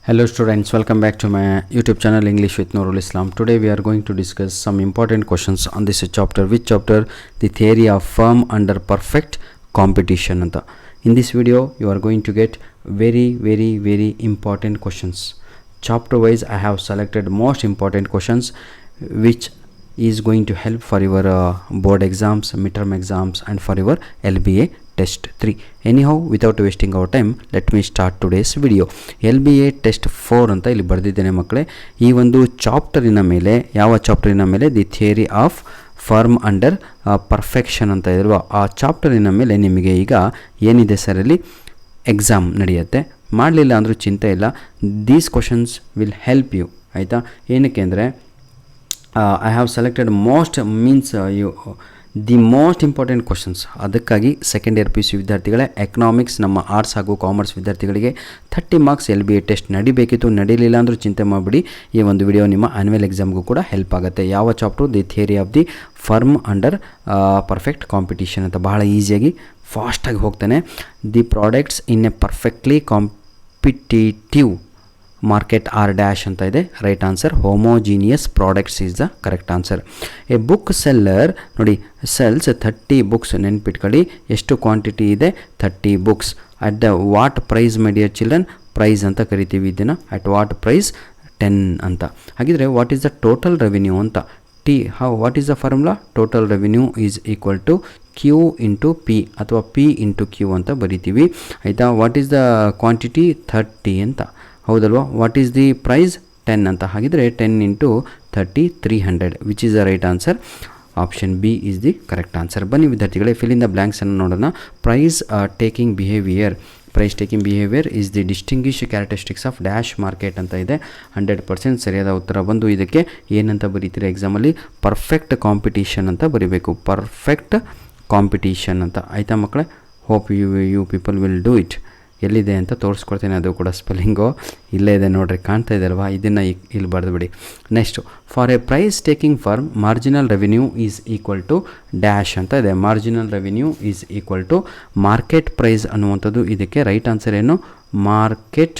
Hello students, welcome back to my YouTube channel English with Nurul Islam. Today we are going to discuss some important questions on this chapter. Which chapter? The theory of firm under perfect competition anta. In this video you are going to get very important questions. Chapter wise I have selected most important questions which is going to help for your board exams, midterm exams and for your LBA test 3. Anyhow, without wasting our time, let me start today's video. LBA test 4 ಅಂತ ಇಲ್ಲಿ ಬರೆದಿದ್ದೇನೆ ಮಕ್ಕಳೇ. ಈ ಒಂದು ಚಾಪ್ಟರಿನ ಮೇಲೆ, ಯಾವ ಚಾಪ್ಟರಿನ ಮೇಲೆ? The theory of firm under perfection ಅಂತ ಇರುವ ಆ ಚಾಪ್ಟರಿನ ಮೇಲೆ ನಿಮಗೆ ಈಗ ಏನಿದೆ ಸರ್ ಅಲ್ಲಿ ಎಕ್ಸಾಮ್ ನಡೆಯುತ್ತೆ. ಮಾಡಲಿಲ್ಲ ಅಂದರೂ ಚಿಂತೆ ಇಲ್ಲ, these questions will help you. ಆಯಿತಾ? ಏನಕ್ಕೆ ಅಂದರೆ I have selected the most important questions. ಅದಕ್ಕಾಗಿ ಸೆಕೆಂಡ್ ಇಯರ್ PUC ವಿದ್ಯಾರ್ಥಿಗಳೇ, ಎಕನಾಮಿಕ್ಸ್, ನಮ್ಮ ಆರ್ಟ್ಸ್ ಹಾಗೂ ಕಾಮರ್ಸ್ ವಿದ್ಯಾರ್ಥಿಗಳಿಗೆ 30 ಮಾರ್ಕ್ಸ್ LBA ಟೆಸ್ಟ್ ನಡಿಬೇಕಿತ್ತು. ನಡೀಲಿಲ್ಲ ಅಂದರೂ ಚಿಂತೆ ಮಾಡಿಬಿಡಿ, ಈ ಒಂದು ವಿಡಿಯೋ ನಿಮ್ಮ ಆನ್ಯುವಲ್ ಎಕ್ಸಾಮ್ಗೂ ಕೂಡ ಹೆಲ್ಪ್ ಆಗುತ್ತೆ. ಯಾವ chapter? The theory of the firm under perfect competition ಅಂತ. ಬಹಳ ಈಸಿಯಾಗಿ ಫಾಸ್ಟಾಗಿ ಹೋಗ್ತಾನೆ. The products in a perfectly competitive market are dash ಅಂತ ಇದೆ. Right answer homogeneous products is the correct answer. A book seller ನೋಡಿ ಸೆಲ್ಸ್ 30 ಬುಕ್ಸ್. ನೆನ್ಪಿಟ್ಕೊಳ್ಳಿ, ಎಷ್ಟು ಕ್ವಾಂಟಿಟಿ ಇದೆ? 30 books. At the what price my dear children? Price ಅಂತ ಕರಿತೀವಿ ಇದನ್ನು. At what price? 10 ಅಂತ. ಹಾಗಿದ್ರೆ what is the total revenue ಅಂತ? What is the formula? Total revenue is equal to Q into P ಅಥವಾ P ಇಂಟು Q ಅಂತ ಬರಿತೀವಿ. ಆಯಿತಾ? What is the quantity? 30 ಅಂತ. ಹೌದಲ್ವಾ? What is the price? 10 ಅಂತ. ಹಾಗಿದ್ರೆ 10 into 30 300 which is the right answer. Option B is the correct answer. ಬನ್ನಿ ವಿದ್ಯಾರ್ಥಿಗಳೇ, ಫಿಲ್ ಇನ್ ದ ಬ್ಲ್ಯಾಂಕ್ಸನ್ನು ನೋಡೋಣ. Price taking behaviour. Price taking behaviour is the distinguish characteristics of dash market ಅಂತ ಇದೆ. 100% ಸರಿಯಾದ ಉತ್ತರ ಬಂದು ಇದಕ್ಕೆ ಏನಂತ ಬರೀತೀರಿ ಎಕ್ಸಾಮಲ್ಲಿ? ಪರ್ಫೆಕ್ಟ್ ಕಾಂಪಿಟೀಷನ್ ಅಂತ ಬರೀಬೇಕು. ಪರ್ಫೆಕ್ಟ್ ಕಾಂಪಿಟೀಷನ್ ಅಂತ. ಆಯಿತಾ ಮಕ್ಕಳೇ? Hope you people will do it. ಎಲ್ಲಿದೆ ಅಂತ ತೋರಿಸ್ಕೊಡ್ತೇನೆ, ಅದು ಕೂಡ ಸ್ಪೆಲ್ಲಿಂಗು ಇಲ್ಲೇ ಇದೆ ನೋಡಿರಿ, ಕಾಣ್ತಾ ಇದೆ ಅಲ್ವಾ? ಇದನ್ನು ಇಲ್ಲಿ ಬರೆದು ಬಿಡಿ. Next, for a price taking firm marginal revenue is equal to dash ಅಂತ ಇದೆ. Marginal revenue is equal to market price ಅನ್ನುವಂಥದ್ದು. ಇದಕ್ಕೆ ರೈಟ್ ಆನ್ಸರ್ ಏನು? ಮಾರ್ಕೆಟ್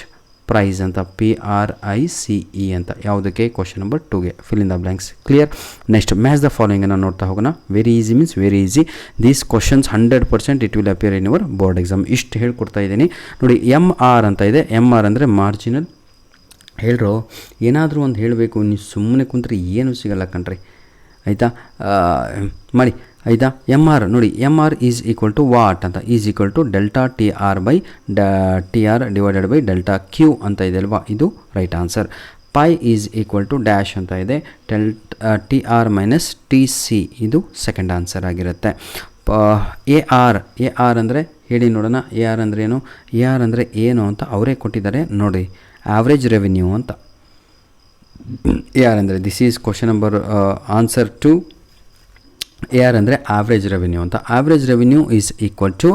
ಪ್ರೈಸ್ ಅಂತ. PRICE ಅಂತ. ಯಾವುದಕ್ಕೆ? ಕ್ವಶನ್ ನಂಬರ್ 2ಗೆ. Fill in the blanks. Clear? Next, match the ಫಾಲೋಯಿಂಗನ್ನು ನೋಡ್ತಾ ಹೋಗೋಣ. Very easy means very easy. These questions 100% it will appear in your board exam. ಇಷ್ಟು ಹೇಳ್ಕೊಡ್ತಾ ಇದ್ದೀನಿ ನೋಡಿ. MR ಅಂತ ಇದೆ. MR ಅಂದರೆ ಮಾರ್ಜಿನಲ್. ಹೇಳ್ರೋ, ಏನಾದರೂ ಒಂದು ಹೇಳಬೇಕು, ನೀವು ಸುಮ್ಮನೆ ಕುಂತ್ರೆ ಏನೂ ಸಿಗಲ್ಲ ಕಣ್ರಿ. ಆಯಿತಾ? ಮಾಡಿ. ಆಯಿತಾ? MR ನೋಡಿ, MR is equal to what ಅಂತ? Is equal to delta TR by TR divided by delta Q ಅಂತ ಇದೆ ಅಲ್ವಾ? ಇದು right answer. Pi is equal to dash ಅಂತ ಇದೆ. TR ಮೈನಸ್ TC ಇದು ಸೆಕೆಂಡ್ ಆನ್ಸರ್ ಆಗಿರುತ್ತೆ. AR ಅಂದರೆ ಹೇಳಿ ನೋಡೋಣ. AR ಅಂದರೆ ಏನು? AR ಅಂದರೆ ಏನು ಅಂತ ಅವರೇ ಕೊಟ್ಟಿದ್ದಾರೆ ನೋಡಿ. ಆವ್ರೇಜ್ ರೆವಿನ್ಯೂ ಅಂತ. AR ಅಂದರೆ this is question number answer two. AR ಅಂದರೆ ಆವ್ರೇಜ್ ರೆವಿನ್ಯೂ ಅಂತ. Average revenue is equal to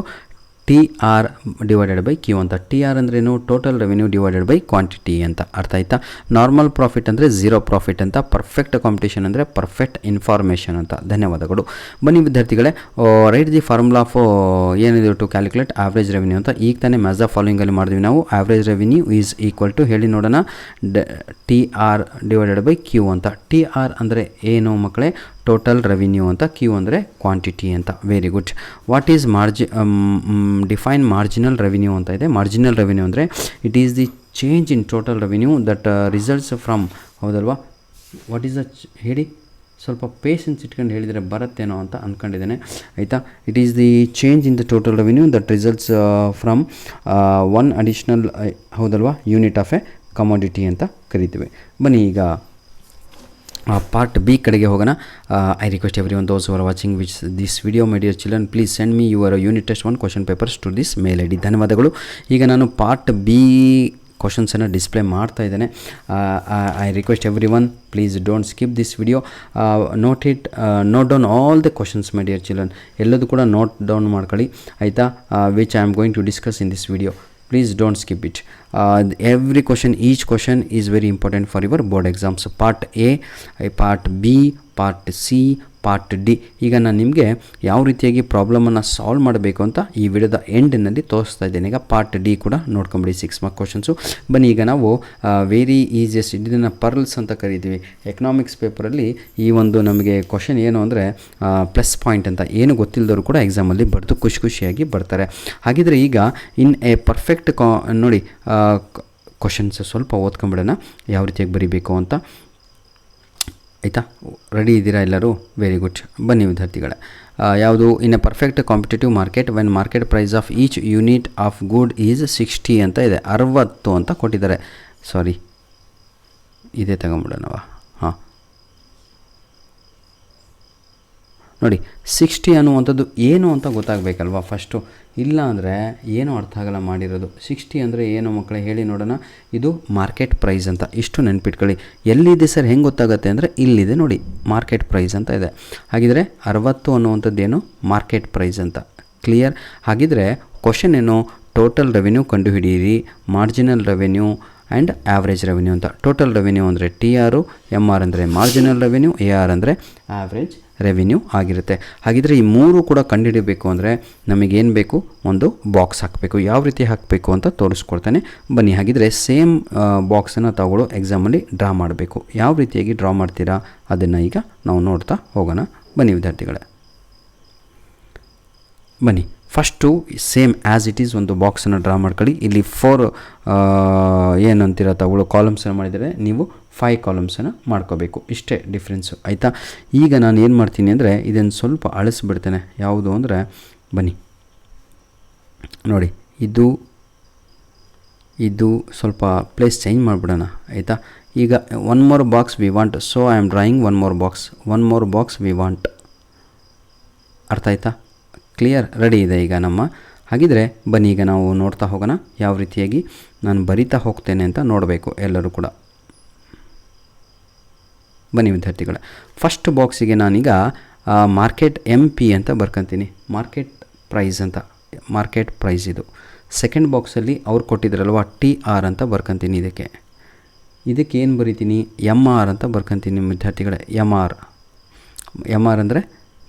TR divided by Q ಅಂತ. TR ಅಂದ್ರೇನು? Total revenue divided by quantity ಅಂತ. ಅರ್ಥ ಆಯ್ತಾ? ನಾರ್ಮಲ್ ಪ್ರಾಫಿಟ್ ಅಂದರೆ ಝೀರೋ ಪ್ರಾಫಿಟ್ ಅಂತ. ಪರ್ಫೆಕ್ಟ್ ಕಾಂಪಿಟೇಷನ್ ಅಂದರೆ ಪರ್ಫೆಕ್ಟ್ ಇನ್ಫಾರ್ಮೇಷನ್ ಅಂತ. ಧನ್ಯವಾದಗಳು. ಬನ್ನಿ ವಿದ್ಯಾರ್ಥಿಗಳೇ, ರೈಟ್ ದಿ ಫಾರ್ಮುಲಾ ಆಫ್ ಏನಿದೆ ಟು ಕ್ಯಾಲ್ಕುಲೇಟ್ ಆವ್ರೇಜ್ ರೆವಿನ್ಯೂ ಅಂತ. ಈಗ ತಾನೇ ಮ್ಯಾಚ್ ದ ಫಾಲೋಯಿಂಗಲ್ಲಿ ಮಾಡಿದ್ವಿ ನಾವು. Average revenue is equal to ಹೇಳಿ ನೋಡೋಣ. TR ಡಿವೈಡೆಡ್ ಬೈ Q ಅಂತ. TR ಅಂದರೆ ಏನು ಮಕ್ಕಳೇ? ಟೋಟಲ್ ರೆವಿನ್ಯೂ ಅಂತ. Q ಅಂದರೆ ಕ್ವಾಂಟಿಟಿ ಅಂತ. Very good. What is define marginal revenue ಅಂತ ಇದೆ. ಮಾರ್ಜಿನಲ್ ರೆವಿನ್ಯೂ ಅಂದರೆ it is the change in total revenue that results from. ಹೌದಲ್ವಾ? ವಾಟ್ ಈಸ್ ದ ಹೇಳಿ, ಸ್ವಲ್ಪ ಪೇಷನ್ಸ್ ಇಟ್ಕೊಂಡು ಹೇಳಿದರೆ ಬರುತ್ತೇನೋ ಅಂತ ಅಂದ್ಕೊಂಡಿದ್ದೇನೆ. ಆಯಿತಾ? It is the change in the total revenue that results from one additional. ಹೌದಲ್ವಾ? ಯೂನಿಟ್ ಆಫ್ ಎ ಕಮೋಡಿಟಿ ಅಂತ ಕರಿತೀವಿ. ಬನ್ನಿ ಈಗ ಪಾರ್ಟ್ ಬಿ ಕಡೆಗೆ ಹೋಗೋಣ. I request every one those who are watching which this video my dear children, please send me your unit test 1 question papers to this mail ID. ಧನ್ಯವಾದಗಳು. ಈಗ ನಾನು part B ಕ್ವಶನ್ಸನ್ನು display ಮಾಡ್ತಾ ಇದ್ದೇನೆ. I request every one, please don't skip this video. Note down all the questions my dear children. ಎಲ್ಲದೂ ಕೂಡ note down ಮಾಡ್ಕೊಳ್ಳಿ. ಆಯಿತಾ? Which I am going to discuss in this video. Please don't skip it. Every question, each question is very important for your board exams. Part A, part B, part C, part D. ಈಗ ನಾನು ನಿಮಗೆ ಯಾವ ರೀತಿಯಾಗಿ ಪ್ರಾಬ್ಲಮನ್ನು solve ಮಾಡಬೇಕು ಅಂತ ಈ ವಿಡಿಯೋದ ಎಂಡ್ನಲ್ಲಿ ತೋರಿಸ್ತಾ ಇದ್ದೇನೆ. ಈಗ ಪಾರ್ಟ್ ಡಿ ಕೂಡ ನೋಡ್ಕೊಂಬಿಡಿ, 6 ಮಾರ್ಕ್ ಕ್ವಶನ್ಸು. ಬನ್ನಿ, ಈಗ ನಾವು ವೆರಿ ಈಸಿಯೆಸ್ಟ್, ಇದನ್ನು ಪರ್ಲ್ಸ್ ಅಂತ ಕರಿತೀವಿ ಎಕನಾಮಿಕ್ಸ್ ಪೇಪರಲ್ಲಿ. ಈ ಒಂದು ನಮಗೆ ಕ್ವಶನ್ ಏನು ಅಂದರೆ ಪ್ಲಸ್ ಪಾಯಿಂಟ್ ಅಂತ, ಏನು ಗೊತ್ತಿಲ್ಲದವರು ಕೂಡ ಎಕ್ಸಾಮಲ್ಲಿ ಬರೆದು ಖುಷಿಯಾಗಿ ಬರ್ತಾರೆ. ಹಾಗಿದ್ರೆ ಈಗ ಇನ್ ಎ ಪರ್ಫೆಕ್ಟ್ ನೋಡಿ ಕ್ವಶನ್ಸ್ ಸ್ವಲ್ಪ ಓದ್ಕೊಂಬಿಡೋಣ ಯಾವ ರೀತಿಯಾಗಿ ಬರೀಬೇಕು ಅಂತ. ಆಯಿತಾ? ರೆಡಿ ಇದ್ದೀರಾ ಎಲ್ಲರೂ? Very good. ಬನ್ನಿ ವಿದ್ಯಾರ್ಥಿಗಳೇ, ಯಾವುದು in a perfect competitive market when market price of each unit of good is 60 ಅಂತ ಇದೆ, 60 ಅಂತ ಕೊಟ್ಟಿದ್ದಾರೆ. ಸಾರಿ, ಇದೇ ತಗೊಂಬಿಡೋಣವ. ಹಾಂ ನೋಡಿ, 60 ಅನ್ನುವಂಥದ್ದು ಏನು ಅಂತ ಗೊತ್ತಾಗಬೇಕಲ್ವಾ ಫಸ್ಟು, ಇಲ್ಲ ಅಂದರೆ ಏನೂ ಅರ್ಥ ಆಗಲ್ಲ ಮಾಡಿರೋದು. 60 ಅಂದರೆ ಏನು ಮಕ್ಕಳೇ ಹೇಳಿ ನೋಡೋಣ. ಇದು ಮಾರ್ಕೆಟ್ ಪ್ರೈಸ್ ಅಂತ, ಇಷ್ಟು ನೆನ್ಪಿಟ್ಕೊಳ್ಳಿ. ಎಲ್ಲಿದೆ ಸರ್, ಹೆಂಗೆ ಗೊತ್ತಾಗುತ್ತೆ ಅಂದರೆ ಇಲ್ಲಿದೆ ನೋಡಿ, ಮಾರ್ಕೆಟ್ ಪ್ರೈಸ್ ಅಂತ ಇದೆ. ಹಾಗಿದ್ರೆ 60 ಅನ್ನುವಂಥದ್ದೇನು ಮಾರ್ಕೆಟ್ ಪ್ರೈಸ್ ಅಂತ. ಕ್ಲಿಯರ್? ಹಾಗಿದ್ರೆ ಕ್ವಶನ್ ಏನು, ಟೋಟಲ್ ರೆವೆನ್ಯೂ ಕಂಡುಹಿಡಿಯಿರಿ, marginal revenue and average revenue ಅಂತ. ಟೋಟಲ್ ರೆವೆನ್ಯೂ ಅಂದರೆ TR, MR ಅಂದರೆ ಮಾರ್ಜಿನಲ್ ರೆವೆನ್ಯೂ, AR ಅಂದರೆ ಆ್ಯಾವ್ರೇಜ್ ರೆವಿನ್ಯೂ ಆಗಿರುತ್ತೆ. ಹಾಗಿದ್ರೆ ಈ ಮೂರು ಕೂಡ ಕಂಡುಹಿಡಬೇಕು ಅಂದರೆ ನಮಗೇನು ಬೇಕು, ಒಂದು ಬಾಕ್ಸ್ ಹಾಕಬೇಕು. ಯಾವ ರೀತಿ ಹಾಕಬೇಕು ಅಂತ ತೋರಿಸ್ಕೊಡ್ತಾನೆ ಬನ್ನಿ. ಹಾಗಿದ್ರೆ ಸೇಮ್ ಬಾಕ್ಸನ್ನು ತಗೊಳ್ಳೋ ಎಕ್ಸಾಮಲ್ಲಿ ಡ್ರಾ ಮಾಡಬೇಕು. ಯಾವ ರೀತಿಯಾಗಿ ಡ್ರಾ ಮಾಡ್ತೀರಾ ಅದನ್ನು ಈಗ ನಾವು ನೋಡ್ತಾ ಹೋಗೋಣ. ಬನ್ನಿ ವಿದ್ಯಾರ್ಥಿಗಳೇ, ಬನ್ನಿ. First same as it is ಒಂದು ಬಾಕ್ಸನ್ನು ಡ್ರಾ ಮಾಡ್ಕೊಳ್ಳಿ. ಇಲ್ಲಿ 4 ಏನಂತೀರ ತಗೊಳ್ಳೋ ಕಾಲಮ್ಸನ್ನು ಮಾಡಿದರೆ ನೀವು 5 ಕಾಲಮ್ಸನ್ನು ಮಾಡ್ಕೋಬೇಕು. ಇಷ್ಟೇ ಡಿಫ್ರೆನ್ಸು. ಆಯಿತಾ? ಈಗ ನಾನು ಏನು ಮಾಡ್ತೀನಿ ಅಂದರೆ ಇದನ್ನು ಸ್ವಲ್ಪ ಅಳಿಸ್ಬಿಡ್ತೇನೆ. ಯಾವುದು ಅಂದರೆ ಬನ್ನಿ ನೋಡಿ, ಇದು ಸ್ವಲ್ಪ ಪ್ಲೇಸ್ ಚೇಂಜ್ ಮಾಡಿಬಿಡೋಣ. ಆಯಿತಾ? ಈಗ one more box we want, so I am drawing one more box we want. ಅರ್ಥ ಆಯ್ತಾ? ಕ್ಲಿಯರ್? ರೆಡಿ ಇದೆ ಈಗ ನಮ್ಮ. ಹಾಗಿದ್ರೆ ಬನ್ನಿ, ಈಗ ನಾವು ನೋಡ್ತಾ ಹೋಗೋಣ ಯಾವ ರೀತಿಯಾಗಿ ನಾನು ಬರಿತಾ ಹೋಗ್ತೇನೆ ಅಂತ ನೋಡಬೇಕು ಎಲ್ಲರೂ ಕೂಡ. ಬನ್ನಿ ವಿದ್ಯಾರ್ಥಿಗಳೇ, ಫಸ್ಟ್ ಬಾಕ್ಸಿಗೆ ನಾನೀಗ ಮಾರ್ಕೆಟ್ MP ಅಂತ ಬರ್ಕೊತೀನಿ, ಮಾರ್ಕೆಟ್ ಪ್ರೈಸ್ ಅಂತ, ಮಾರ್ಕೆಟ್ ಪ್ರೈಸ್ ಇದು. ಸೆಕೆಂಡ್ ಬಾಕ್ಸಲ್ಲಿ ಅವ್ರು ಕೊಟ್ಟಿದ್ರಲ್ವ TR ಅಂತ ಬರ್ಕೊತೀನಿ. ಇದಕ್ಕೆ ಏನು ಬರಿತೀನಿ, MR ಅಂತ ಬರ್ಕೊತೀನಿ ವಿದ್ಯಾರ್ಥಿಗಳೇ. MR ಅಂದರೆ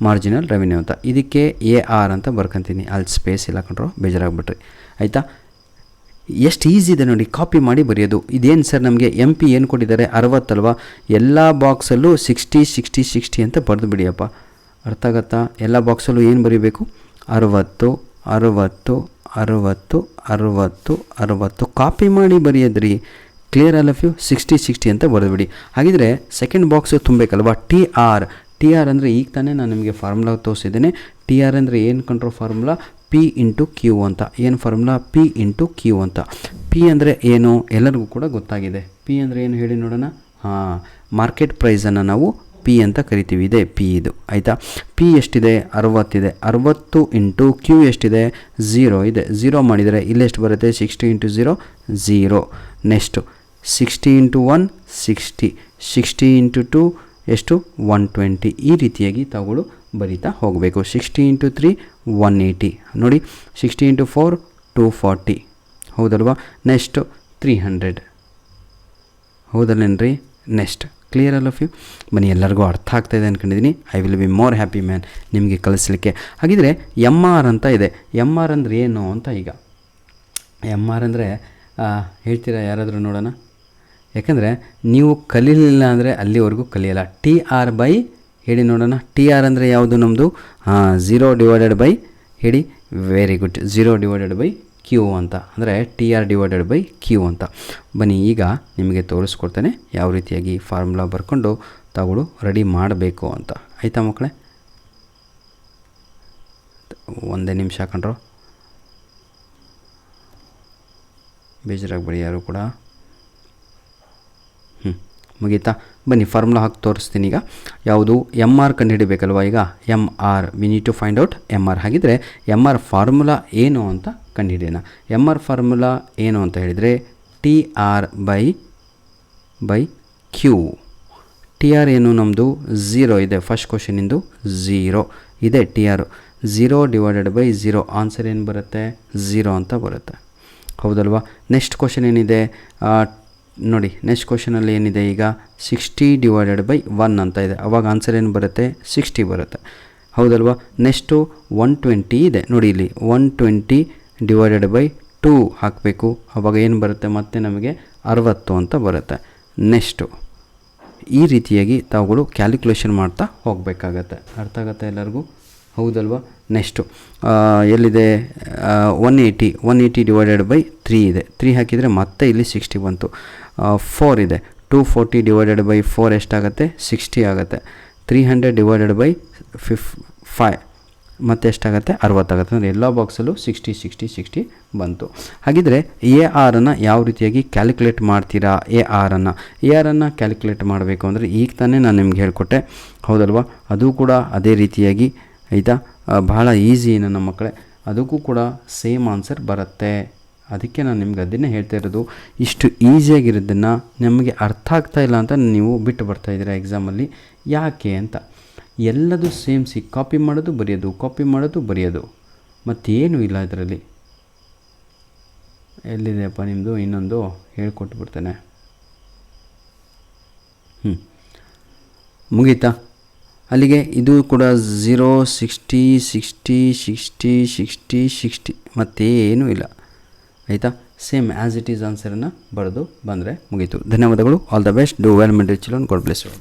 ಮಾರ್ಜಿನಲ್ ರೆವೆನ್ಯೂ ಅಂತ. ಇದಕ್ಕೆ AR ಅಂತ ಬರ್ಕೊತೀನಿ. ಅಲ್ಲಿ ಸ್ಪೇಸ್ ಇಲ್ಲ ಕಂಡ್ರೋ, ಬೇಜಾರಾಗ್ಬಿಟ್ರಿ. ಆಯಿತಾ? ಎಷ್ಟು ಈಸಿ ಇದೆ ನೋಡಿ, ಕಾಪಿ ಮಾಡಿ ಬರೆಯೋದು. ಇದೇನು ಸರ್ ನಮಗೆ MP ಏನು ಕೊಟ್ಟಿದ್ದಾರೆ, 60 ಅಲ್ವಾ, ಎಲ್ಲ ಬಾಕ್ಸಲ್ಲೂ 60 ಅಂತ ಬರೆದು ಬಿಡಿಯಪ್ಪ. ಅರ್ಥ ಆಗತ್ತಾ? ಎಲ್ಲ ಬಾಕ್ಸಲ್ಲೂ ಏನು ಬರೀಬೇಕು, 60 60 60 60 60 ಕಾಪಿ ಮಾಡಿ ಬರೆಯೋದ್ರಿ. Clear all of you? 60 ಅಂತ ಬರೆದುಬಿಡಿ. ಹಾಗಿದ್ರೆ ಸೆಕೆಂಡ್ ಬಾಕ್ಸು ತುಂಬಬೇಕಲ್ವಾ, TR ಅಂದರೆ ಈಗ ತಾನೇ ನಾನು ನಿಮಗೆ ಫಾರ್ಮುಲಾ ತೋರಿಸಿದ್ದೇನೆ. TR ಅಂದರೆ ಏನು ಕಂಡ್ರೋ ಫಾರ್ಮುಲಾ, P ಇಂಟು Q ಅಂತ. ಏನು ಫಾರ್ಮುಲಾ, P ಇಂಟು Q ಅಂತ. P ಅಂದರೆ ಏನು ಎಲ್ಲರಿಗೂ ಕೂಡ ಗೊತ್ತಾಗಿದೆ. P ಅಂದರೆ ಏನು ಹೇಳಿ ನೋಡೋಣ. ಹಾಂ, ಮಾರ್ಕೆಟ್ ಪ್ರೈಸನ್ನು ನಾವು P ಅಂತ ಕರಿತೀವಿ. ಇದೆ P ಇದು. ಆಯಿತಾ? P ಎಷ್ಟಿದೆ, 60 ಇದೆ. 60 ಇಂಟು Q ಎಷ್ಟಿದೆ, 0 ಇದೆ. 0 ಮಾಡಿದರೆ ಇಲ್ಲೆಷ್ಟು ಬರುತ್ತೆ, 60 ಇಂಟು 0 0. ನೆಕ್ಸ್ಟು 60 ಇಂಟು 1 60, 60 ಇಂಟು 2 ಎಷ್ಟು, 120. ಈ ರೀತಿಯಾಗಿ ತಗೊಳ್ಳು ಬರಿತಾ ಹೋಗಬೇಕು. 60 ಇಂಟು 3 180 ನೋಡಿ. 60 ಇಂಟು 4 240 ಹೌದಲ್ವಾ. ನೆಕ್ಸ್ಟು 300 ಹೌದಲ್ಲೇನ್ರಿ. Next clear all of you? ಬನ್ನಿ, ಎಲ್ಲರಿಗೂ ಅರ್ಥ ಆಗ್ತಾಯಿದೆ ಅಂದ್ಕೊಂಡಿದ್ದೀನಿ. I will be more happy man ನಿಮಗೆ ಕಳಿಸ್ಲಿಕ್ಕೆ. ಹಾಗಿದ್ರೆ MR ಅಂತ ಇದೆ. MR ಅಂದರೆ ಏನು ಅಂತ ಈಗ MR ಅಂದರೆ ಹೇಳ್ತೀರಾ ಯಾರಾದರೂ ನೋಡೋಣ. ಯಾಕಂದರೆ ನೀವು ಕಲೀಲಿಲ್ಲ ಅಂದರೆ ಅಲ್ಲಿವರೆಗೂ ಕಲಿಯಲ್ಲ. TR ಬೈ ಹೇಳಿ ನೋಡೋಣ. TR ಅಂದರೆ ಯಾವುದು ನಮ್ಮದು, 0 ಡಿವೈಡೆಡ್ ಬೈ ಹೇಳಿ. Very good. 0 divided by Q ಅಂತ, ಅಂದರೆ TR ಡಿವೈಡೆಡ್ ಬೈ Q ಅಂತ. ಬನ್ನಿ, ಈಗ ನಿಮಗೆ ತೋರಿಸ್ಕೊಡ್ತೇನೆ ಯಾವ ರೀತಿಯಾಗಿ ಫಾರ್ಮುಲಾ ಬರ್ಕೊಂಡು ತಗೊಳ್ಳು ರೆಡಿ ಮಾಡಬೇಕು ಅಂತ. ಆಯಿತಾ ಮಕ್ಕಳೇ? ಒಂದೇ ನಿಮಿಷ ಕಂಡ್ರೋ, ಬೇಜಾರಾಗ್ಬೇಡಿ ಯಾರು ಕೂಡ. ಮುಗೀತಾ? ಬನ್ನಿ, ಫಾರ್ಮುಲಾ ಹಾಕಿ ತೋರಿಸ್ತೀನಿ. ಈಗ ಯಾವುದು, MR ಕಂಡುಹಿಡಿಬೇಕಲ್ವ. ಈಗ MR we need to find out MR. ಹಾಗಿದ್ರೆ MR ಫಾರ್ಮುಲಾ ಏನು ಅಂತ ಕಂಡುಹಿಡಿಯೋಣ. MR ಫಾರ್ಮುಲಾ ಏನು ಅಂತ ಹೇಳಿದರೆ TR ಬೈ Q. TR ಏನು ನಮ್ಮದು 0 ಇದೆ. ಫಸ್ಟ್ ಕ್ವಶನಿಂದು 0 ಇದೆ TR. 0 ಡಿವೈಡೆಡ್ ಬೈ 0 ಆನ್ಸರ್ ಏನು ಬರುತ್ತೆ, 0 ಅಂತ ಬರುತ್ತೆ. ಹೌದಲ್ವಾ. ನೆಕ್ಸ್ಟ್ ಕ್ವಶನ್ ಏನಿದೆ ನೋಡಿ, ನೆಕ್ಸ್ಟ್ ಕ್ವಶನಲ್ಲಿ ಏನಿದೆ ಈಗ 60/1 ಅಂತ ಇದೆ. ಅವಾಗ ಆನ್ಸರ್ ಏನು ಬರುತ್ತೆ? 60 ಬರುತ್ತೆ. ಹೌದಲ್ವಾ. ನೆಕ್ಸ್ಟು 120 ಇದೆ ನೋಡಿ, ಇಲ್ಲಿ 120/2 ಹಾಕಬೇಕು. ಅವಾಗ ಏನು ಬರುತ್ತೆ? ಮತ್ತೆ ನಮಗೆ 60 ಅಂತ ಬರುತ್ತೆ. ನೆಕ್ಸ್ಟು ಈ ರೀತಿಯಾಗಿ ತಾವುಗಳು ಕ್ಯಾಲ್ಕುಲೇಷನ್ ಮಾಡ್ತಾ ಹೋಗಬೇಕಾಗತ್ತೆ. ಅರ್ಥ ಆಗುತ್ತೆ ಎಲ್ಲರಿಗೂ? ಹೌದಲ್ವಾ. ನೆಕ್ಸ್ಟು ಎಲ್ಲಿದೆ? 180/3 ಇದೆ. 3 ಹಾಕಿದರೆ ಮತ್ತೆ ಇಲ್ಲಿ 60 ಬಂತು. 4 ಇದೆ. 240/4 ಎಷ್ಟಾಗುತ್ತೆ? 60 ಆಗುತ್ತೆ. 300/5 ಮತ್ತು ಎಷ್ಟಾಗುತ್ತೆ? 60 ಆಗುತ್ತೆ. ಅಂದರೆ ಎಲ್ಲ ಬಾಕ್ಸಲ್ಲೂ 60 ಬಂತು. ಹಾಗಿದ್ರೆ AR ಯಾವ ರೀತಿಯಾಗಿ ಕ್ಯಾಲ್ಕುಲೇಟ್ ಮಾಡ್ತೀರಾ? AR ಕ್ಯಾಲ್ಕುಲೇಟ್ ಮಾಡಬೇಕು ಅಂದರೆ ಈಗ ತಾನೇ ನಾನು ನಿಮ್ಗೆ ಹೇಳಿಕೊಟ್ಟೆ, ಹೌದಲ್ವಾ. ಅದು ಕೂಡ ಅದೇ ರೀತಿಯಾಗಿ ಆಯಿತಾ, ಬಹಳ ಈಸಿ ನನ್ನ ಮಕ್ಕಳೇ. ಅದಕ್ಕೂ ಕೂಡ ಸೇಮ್ ಆನ್ಸರ್ ಬರುತ್ತೆ. ಅದಕ್ಕೆ ನಾನು ನಿಮ್ಗೆ ಅದನ್ನೇ ಹೇಳ್ತಾ ಇರೋದು. ಇಷ್ಟು ಈಸಿಯಾಗಿರೋದನ್ನು ನಮಗೆ ಅರ್ಥ ಆಗ್ತಾ ಇಲ್ಲ ಅಂತ ನೀವು ಬಿಟ್ಟು ಬರ್ತಾಯಿದ್ದೀರಾ ಎಕ್ಸಾಮಲ್ಲಿ. ಯಾಕೆ ಅಂತ? ಎಲ್ಲದು ಸೇಮ್. ಕಾಪಿ ಮಾಡೋದು ಬರೆಯೋದು, ಕಾಪಿ ಮಾಡೋದು ಬರೆಯೋದು, ಮತ್ತೇನೂ ಇಲ್ಲ ಇದರಲ್ಲಿ. ಎಲ್ಲಿದೆಯಪ್ಪ ನಿಮ್ಮದು? ಇನ್ನೊಂದು ಹೇಳ್ಕೊಟ್ಟು ಬಿಡ್ತೇನೆ. ಮುಗೀತಾ? ಅಲ್ಲಿಗೆ ಇದು ಕೂಡ 0, 60, 60, 60, 60, 60 ಮತ್ತೇನೂ ಇಲ್ಲ. ಆಯಿತಾ? ಸೇಮ್ ಆ್ಯಸ್ ಇಟ್ ಈಸ್ ಆನ್ಸರನ್ನು ಬರೆದು ಬಂದರೆ ಮುಗೀತು. ಧನ್ಯವಾದಗಳು. All the best. Do well my dear children. God bless you.